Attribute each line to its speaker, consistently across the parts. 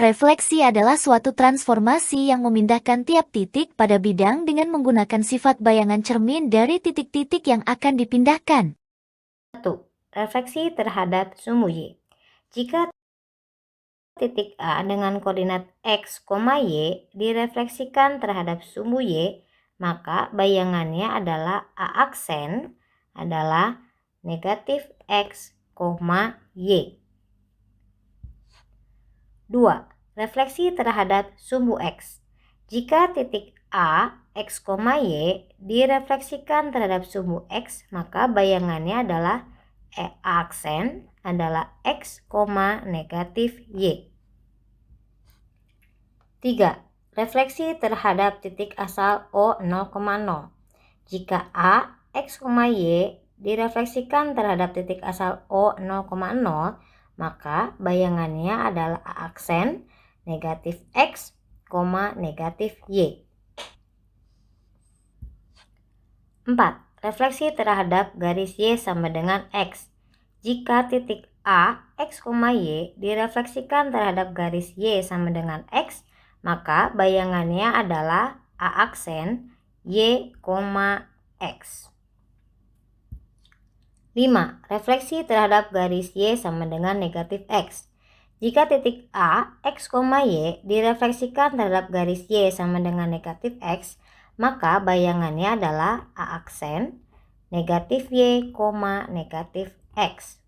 Speaker 1: Refleksi adalah suatu transformasi yang memindahkan tiap titik pada bidang dengan menggunakan sifat bayangan cermin dari titik-titik yang akan dipindahkan.
Speaker 2: 1. Refleksi terhadap sumbu Y. Jika titik A dengan koordinat X, Y direfleksikan terhadap sumbu Y, maka bayangannya adalah A aksen adalah negatif X, Y. 2. Refleksi terhadap sumbu X. Jika titik A, X, Y direfleksikan terhadap sumbu X, maka bayangannya adalah A aksen adalah X, negatif Y. 3. Refleksi terhadap titik asal O 0,0. Jika A, X, Y direfleksikan terhadap titik asal O 0,0, maka bayangannya adalah A aksen negatif X, negatif Y. 4. Refleksi terhadap garis Y sama dengan X. Jika titik A, X, Y direfleksikan terhadap garis Y sama dengan X, maka bayangannya adalah A aksen Y, X. 5. Refleksi terhadap garis Y sama dengan negatif X. Jika titik A, X, Y direfleksikan terhadap garis Y sama dengan negatif X, maka bayangannya adalah A aksen negatif Y, negatif X.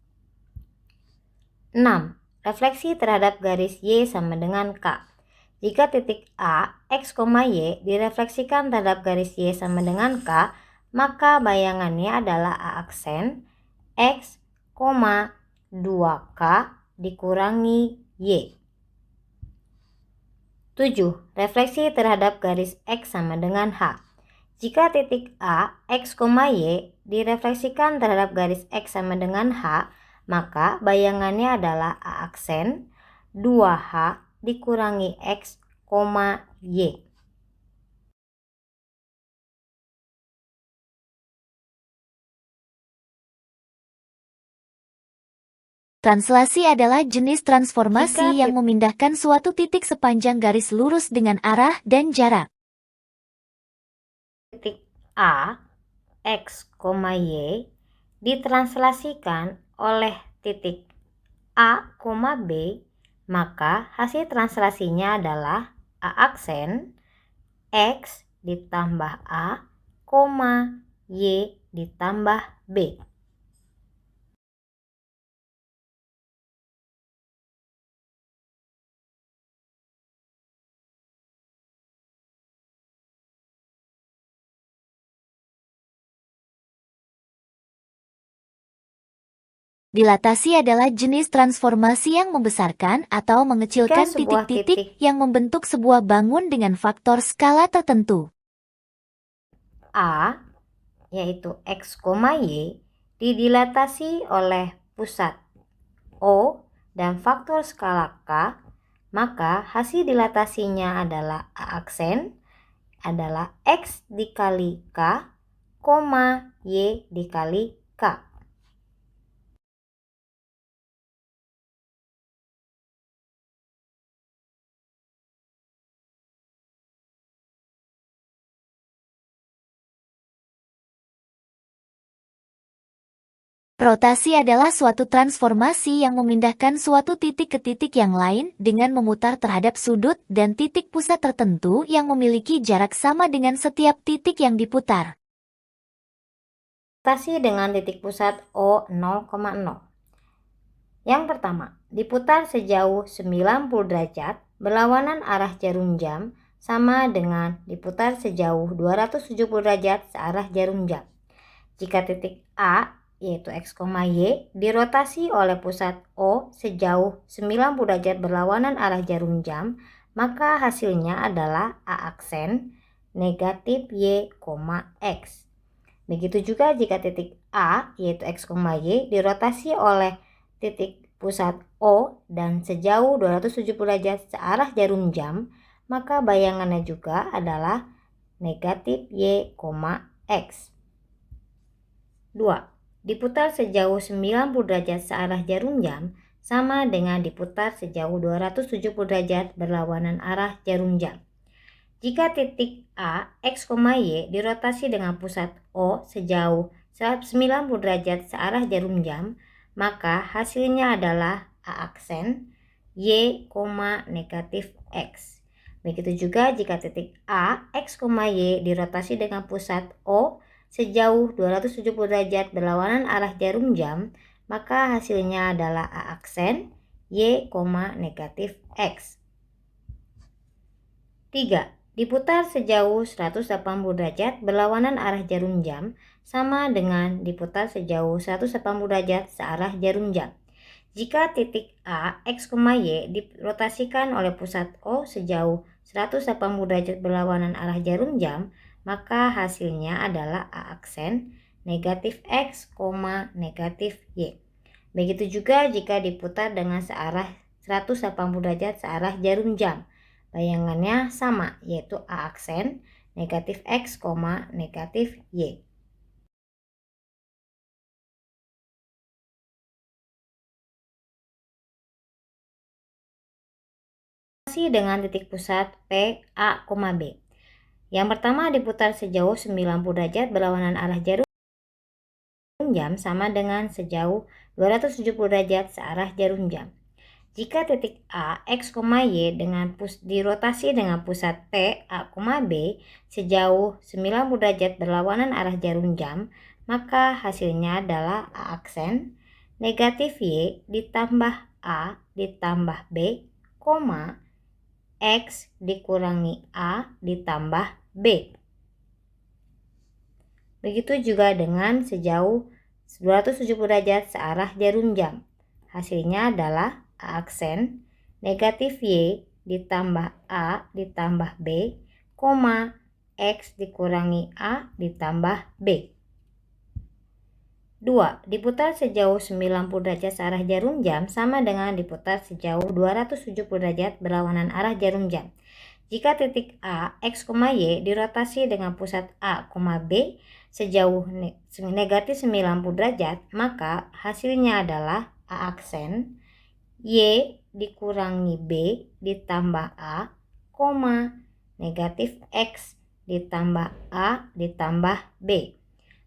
Speaker 2: 6. Refleksi terhadap garis Y sama dengan K. Jika titik A, X, Y direfleksikan terhadap garis Y sama dengan K, maka bayangannya adalah A aksen X, 2K dikurangi Y. 7. Refleksi terhadap garis X sama dengan H. Jika titik A, X, Y direfleksikan terhadap garis X sama dengan H, maka bayangannya adalah A aksen 2H dikurangi X, Y.
Speaker 1: Translasi adalah jenis transformasi yang memindahkan suatu titik sepanjang garis lurus dengan arah dan jarak.
Speaker 2: Titik A, X, Y ditranslasikan oleh titik A, B, maka hasil translasinya adalah A aksen X ditambah A, Y ditambah B.
Speaker 1: Dilatasi adalah jenis transformasi yang membesarkan atau mengecilkan titik-titik yang membentuk sebuah bangun dengan faktor skala tertentu.
Speaker 2: A, yaitu X, Y, didilatasi oleh pusat O dan faktor skala K, maka hasil dilatasinya adalah A aksen adalah X dikali K, Y dikali K.
Speaker 1: Rotasi adalah suatu transformasi yang memindahkan suatu titik ke titik yang lain dengan memutar terhadap sudut dan titik pusat tertentu yang memiliki jarak sama dengan setiap titik yang diputar.
Speaker 2: Rotasi dengan titik pusat O 0,0. Yang pertama, diputar sejauh 90 derajat berlawanan arah jarum jam sama dengan diputar sejauh 270 derajat searah jarum jam. Jika titik A, yaitu X, Y, dirotasi oleh pusat O sejauh 90 derajat berlawanan arah jarum jam, maka hasilnya adalah A aksen negatif Y, X. Begitu juga jika titik A, yaitu X, Y, dirotasi oleh titik pusat O dan sejauh 270 derajat searah jarum jam, maka bayangannya juga adalah negatif Y, X. 2. Diputar sejauh 90 derajat searah jarum jam sama dengan diputar sejauh 270 derajat berlawanan arah jarum jam. Jika titik A, X, Y dirotasi dengan pusat O sejauh 90 derajat searah jarum jam, maka hasilnya adalah A aksen, Y, negatif X. Begitu juga jika titik A, X, Y dirotasi dengan pusat O sejauh 270 derajat berlawanan arah jarum jam, maka hasilnya adalah A aksen, Y, negatif X. 3. Diputar sejauh 180 derajat berlawanan arah jarum jam sama dengan diputar sejauh 180 derajat searah jarum jam. Jika titik A, X, Y dirotasikan oleh pusat O sejauh 180 derajat berlawanan arah jarum jam, maka hasilnya adalah A aksen, negatif X, negatif Y. Begitu juga jika diputar dengan searah 180 derajat searah jarum jam. Bayangannya sama, yaitu A aksen, negatif X, negatif Y. Dengan titik pusat P, A, B. Yang pertama diputar sejauh 90 derajat berlawanan arah jarum jam sama dengan sejauh 270 derajat searah jarum jam. Jika titik A, X, Y dirotasi dengan pusat P, A, B sejauh 90 derajat berlawanan arah jarum jam, maka hasilnya adalah A aksen, negatif Y ditambah A ditambah B, X dikurangi A ditambah B. Begitu juga dengan sejauh 270 derajat searah jarum jam. Hasilnya adalah A aksen, negatif Y ditambah A ditambah B, X dikurangi A ditambah B. 2. Diputar sejauh 90 derajat searah jarum jam sama dengan diputar sejauh 270 derajat berlawanan arah jarum jam. Jika titik A, X, Y dirotasi dengan pusat A, B sejauh negatif 90 derajat, maka hasilnya adalah A aksen, Y dikurangi B ditambah A, negatif X ditambah A ditambah B.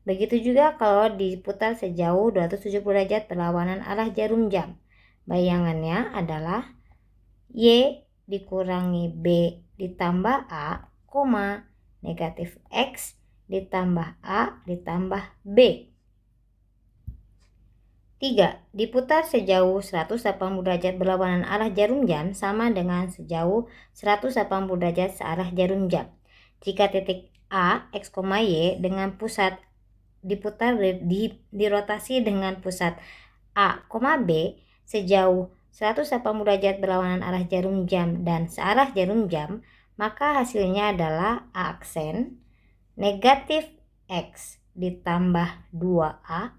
Speaker 2: Begitu juga kalau diputar sejauh 270 derajat berlawanan arah jarum jam. Bayangannya adalah Y dikurangi B ditambah A, negatif X ditambah A ditambah B. 3. Diputar sejauh 180 derajat berlawanan arah jarum jam sama dengan sejauh 180 derajat searah jarum jam. Jika titik A, X, Y dengan pusat diputar dirotasi dengan pusat A, B sejauh 180 derajat berlawanan arah jarum jam dan searah jarum jam, maka hasilnya adalah A aksen, negatif X ditambah 2A,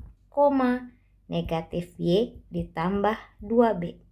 Speaker 2: negatif Y ditambah 2B.